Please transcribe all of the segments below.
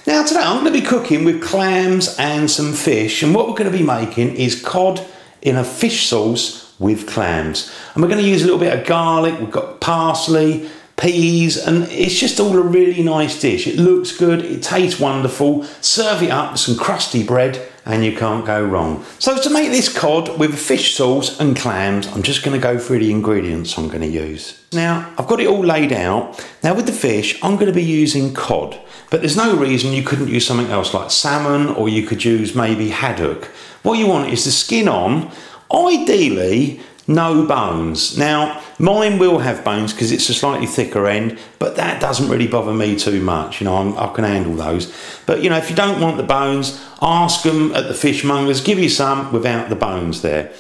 Now today I'm going to be cooking with clams and some fish, and what we're going to be making is cod in a fish sauce with clams. And we're going to use a little bit of garlic, we've got parsley, peas, and it's just all a really nice dish. It looks good, it tastes wonderful. Serve it up with some crusty bread and you can't go wrong. So to make this cod with a fish sauce and clams, I'm just going to go through the ingredients I'm going to use. Now I've got it all laid out. Now with the fish I'm going to be using cod, but there's no reason you couldn't use something else like salmon, or you could use maybe haddock. What you want is the skin on, ideally no bones. Now mine will have bones because it's a slightly thicker end, but that doesn't really bother me too much. You know, I can handle those. But you know, if you don't want the bones, ask them at the fishmongers, give you some without the bones there.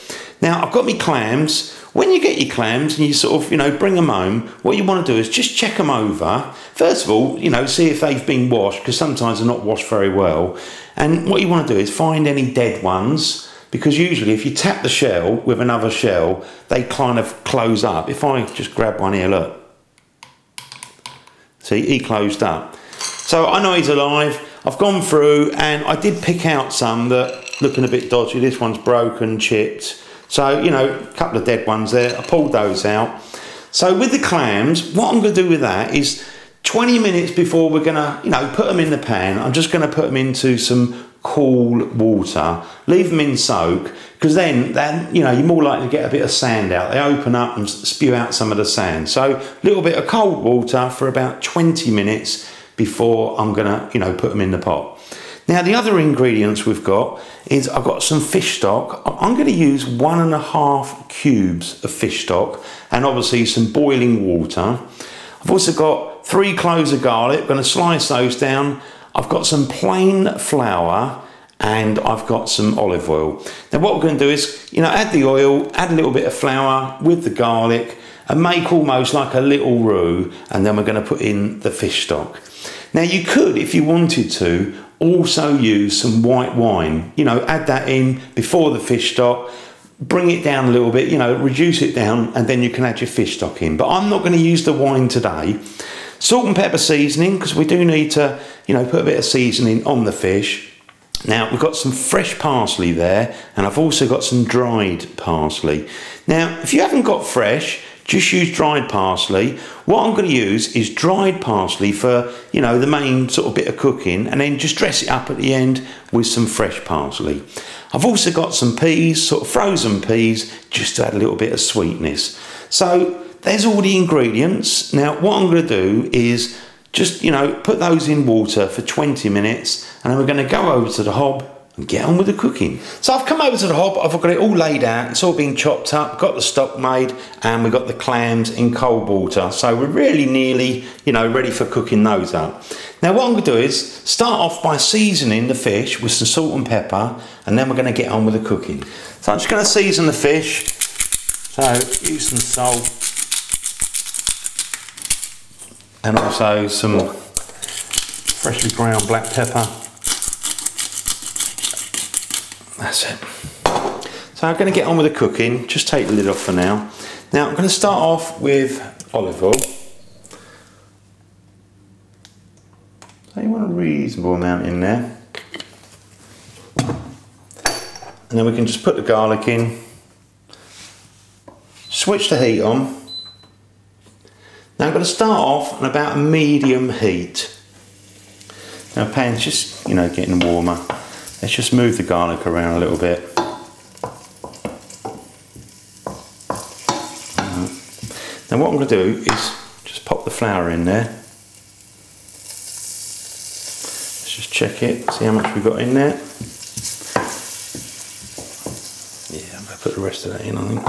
Now I've got my clams. When you get your clams and you sort of, you know, bring them home, what you want to do is just check them over. First of all, you know, see if they've been washed, because sometimes they're not washed very well. And what you want to do is find any dead ones, because usually if you tap the shell with another shell, they kind of close up. If I just grab one here, look. See, he closed up. So I know he's alive. I've gone through and I did pick out some that looking a bit dodgy. This one's broken, chipped. So, you know, a couple of dead ones there. I pulled those out. So with the clams, what I'm going to do with that is 20 minutes before we're going to, you know, put them in the pan, I'm just going to put them into some cool water, leave them in soak, because then you know, you're more likely to get a bit of sand out. They open up and spew out some of the sand. So a little bit of cold water for about 20 minutes before I'm gonna, you know, put them in the pot. Now the other ingredients we've got is I've got some fish stock. I'm going to use 1.5 cubes of fish stock and obviously some boiling water. I've also got 3 cloves of garlic. I'm going to slice those down. I've got some plain flour and I've got some olive oil. Now what we're going to do is, you know, add the oil, add a little bit of flour with the garlic and make almost like a little roux, and then we're going to put in the fish stock. Now you could, if you wanted to, also use some white wine. You know, add that in before the fish stock, bring it down a little bit, you know, reduce it down, and then you can add your fish stock in. But I'm not going to use the wine today. Salt and pepper seasoning, because we do need to, you know, put a bit of seasoning on the fish. Now we've got some fresh parsley there, and I've also got some dried parsley. Now if you haven't got fresh, just use dried parsley. What I'm going to use is dried parsley for, you know, the main sort of bit of cooking, and then just dress it up at the end with some fresh parsley. I've also got some peas, sort of frozen peas, just to add a little bit of sweetness. So there's all the ingredients. Now what I'm going to do is just, you know, put those in water for 20 minutes, and then we're going to go over to the hob and get on with the cooking. So I've come over to the hob, I've got it all laid out, it's all been chopped up, got the stock made, and we've got the clams in cold water. So we're really nearly, you know, ready for cooking those up. Now what I'm going to do is start off by seasoning the fish with some salt and pepper, and then we're going to get on with the cooking. So I'm just going to season the fish. So use some salt, and also some freshly ground black pepper. That's it. So I'm going to get on with the cooking. Just take the lid off for now. Now I'm going to start off with olive oil. So you want a reasonable amount in there. And then we can just put the garlic in. Switch the heat on. Now I'm going to start off on about a medium heat. Now the pan's just, you know, getting warmer. Let's just move the garlic around a little bit. Now what I'm going to do is just pop the flour in there. Let's just check it, see how much we've got in there. Yeah, I'm going to put the rest of that in, I think.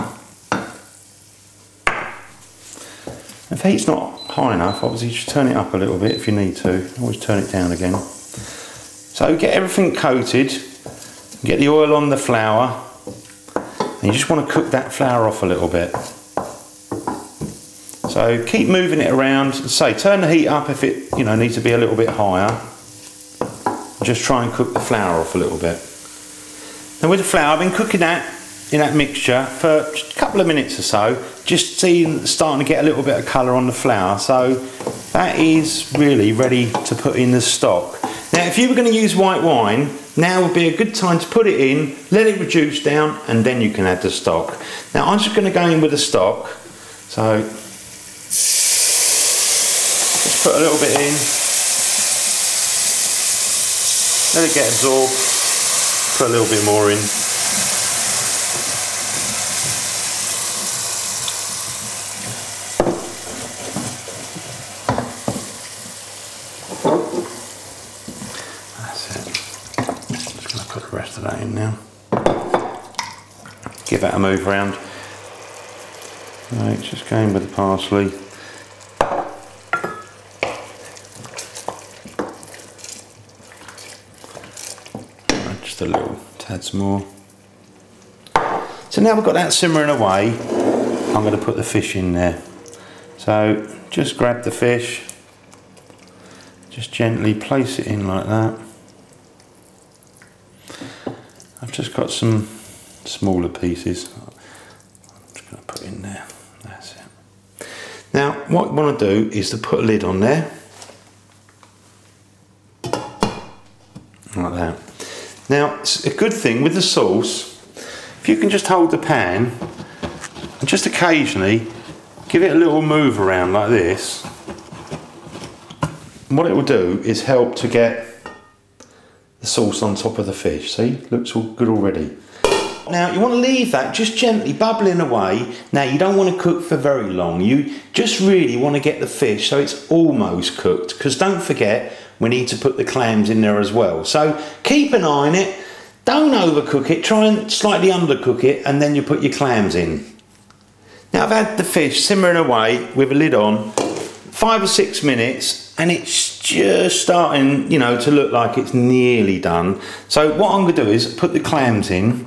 If the heat's not high enough, obviously just turn it up a little bit if you need to. Always turn it down again. So get everything coated, get the oil on the flour, and you just want to cook that flour off a little bit. So keep moving it around. Say, turn the heat up if it, you know, needs to be a little bit higher. Just try and cook the flour off a little bit. Now with the flour, I've been cooking that in that mixture for just a couple of minutes or so, just starting to get a little bit of colour on the flour. So that is really ready to put in the stock. Now if you were going to use white wine, now would be a good time to put it in, let it reduce down, and then you can add the stock. Now I'm just going to go in with the stock, so just put a little bit in, let it get absorbed, put a little bit more in. Rest of that in now. Give that a move around. Right, just going with the parsley. Right, just a little tad more. So now we've got that simmering away, I'm going to put the fish in there. So just grab the fish, just gently place it in like that. I've just got some smaller pieces. I'm just going to put in there. That's it. Now, what I want to do is to put a lid on there, like that. Now, it's a good thing with the sauce, if you can just hold the pan and just occasionally give it a little move around like this. And what it will do is help to get the sauce on top of the fish. See, looks all good already. Now you want to leave that just gently bubbling away. Now you don't want to cook for very long, you just really want to get the fish so it's almost cooked, because don't forget we need to put the clams in there as well. So keep an eye on it, don't overcook it, try and slightly undercook it, and then you put your clams in. Now I've had the fish simmering away with a lid on 5 or 6 minutes, and it's just starting, you know, to look like it's nearly done. So what I'm going to do is put the clams in,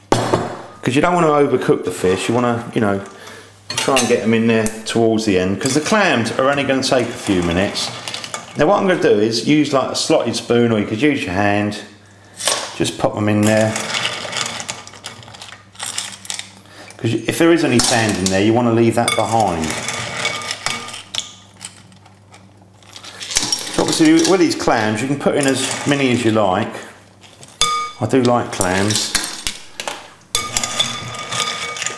because you don't want to overcook the fish. You want to, you know, try and get them in there towards the end, because the clams are only going to take a few minutes. Now what I'm going to do is use like a slotted spoon, or you could use your hand, just pop them in there, because if there is any sand in there you want to leave that behind. Obviously with these clams you can put in as many as you like. I do like clams,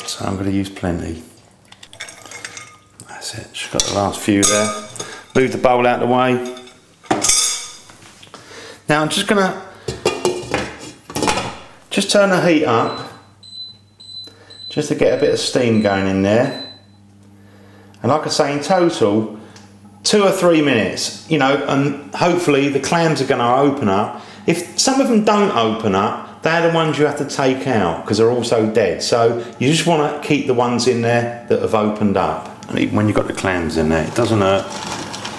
so I'm going to use plenty. That's it, just got the last few there. Move the bowl out of the way. Now I'm just going to turn the heat up just to get a bit of steam going in there. And like I say, in total 2 or 3 minutes, you know, and hopefully the clams are going to open up. If some of them don't open up, they're the ones you have to take out because they're also dead. So you just want to keep the ones in there that have opened up. And even when you've got the clams in there, it doesn't hurt.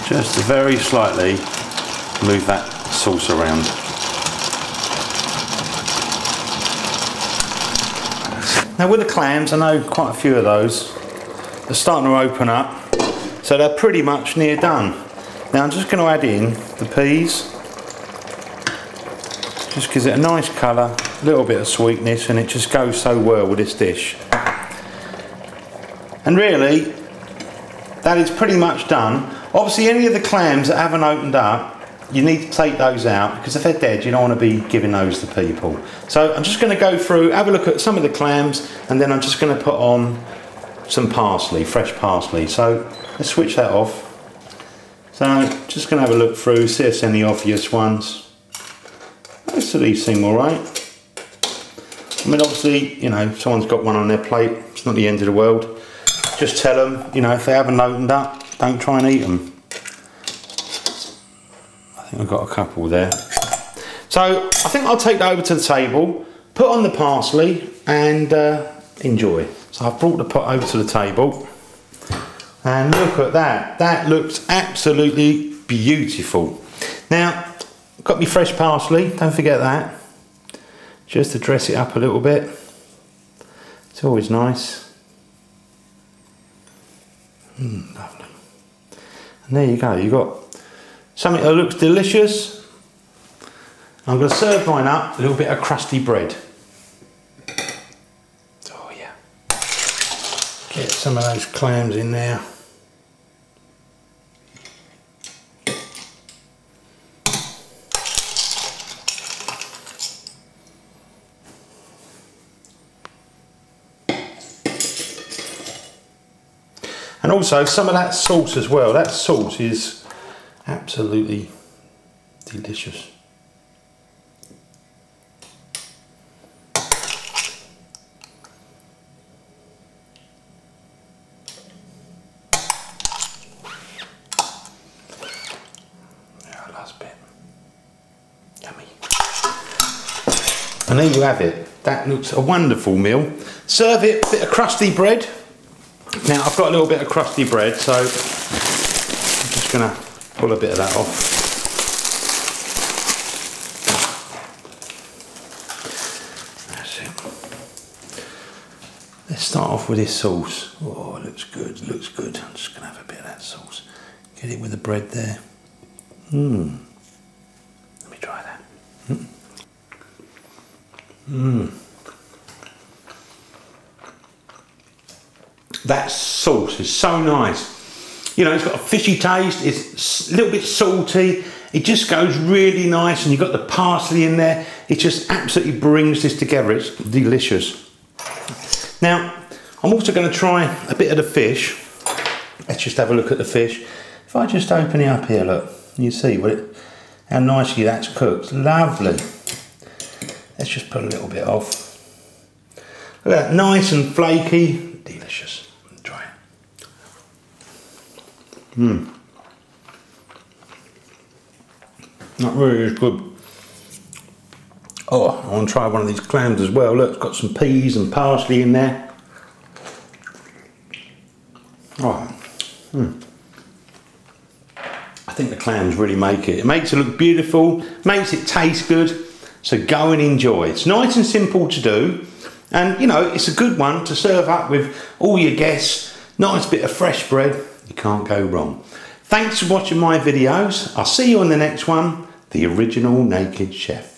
Just to very slightly move that sauce around. Now with the clams, I know quite a few of those are starting to open up. So they're pretty much near done. Now I'm just going to add in the peas. Just gives it a nice colour, a little bit of sweetness, and it just goes so well with this dish. And really, that is pretty much done. Obviously any of the clams that haven't opened up, you need to take those out, because if they're dead you don't want to be giving those to people. So I'm just going to go through, have a look at some of the clams, and then I'm just going to put on some parsley, fresh parsley. So let's switch that off. So just going to have a look through, see if there's any obvious ones. Most of these seem alright. I mean obviously, you know, if someone's got one on their plate, it's not the end of the world. Just tell them, you know, if they haven't opened up, don't try and eat them. I think I've got a couple there. So I think I'll take that over to the table, put on the parsley, and enjoy. So I've brought the pot over to the table, and look at that. That looks absolutely beautiful. Now, got me fresh parsley, don't forget that. Just to dress it up a little bit. It's always nice. Lovely. And there you go, you've got something that looks delicious. I'm going to serve mine up a little bit of crusty bread. Oh yeah. Get some of those clams in there. And also some of that sauce as well. That sauce is absolutely delicious. And there you have it. That looks a wonderful meal. Serve it, bit of crusty bread. Now I've got a little bit of crusty bread, so I'm just going to pull a bit of that off. That's it. Let's start off with this sauce. Oh, it looks good, looks good. I'm just going to have a bit of that sauce. Get it with the bread there. Let me try that. That sauce is so nice. You know, it's got a fishy taste, it's a little bit salty, it just goes really nice, and you've got the parsley in there. It just absolutely brings this together. It's delicious. Now, I'm also going to try a bit of the fish. Let's just have a look at the fish. If I just open it up here, look, you see how nicely that's cooked. Lovely. Let's just put a little bit off. Look at that, nice and flaky, delicious. Try it. That really is good. Oh, I want to try one of these clams as well. Look, it's got some peas and parsley in there. Oh, I think the clams really make it. It makes it look beautiful, makes it taste good. So go and enjoy. It's nice and simple to do, and you know, it's a good one to serve up with all your guests. Nice bit of fresh bread, you can't go wrong. Thanks for watching my videos. I'll see you on the next one, The Original Naked Chef.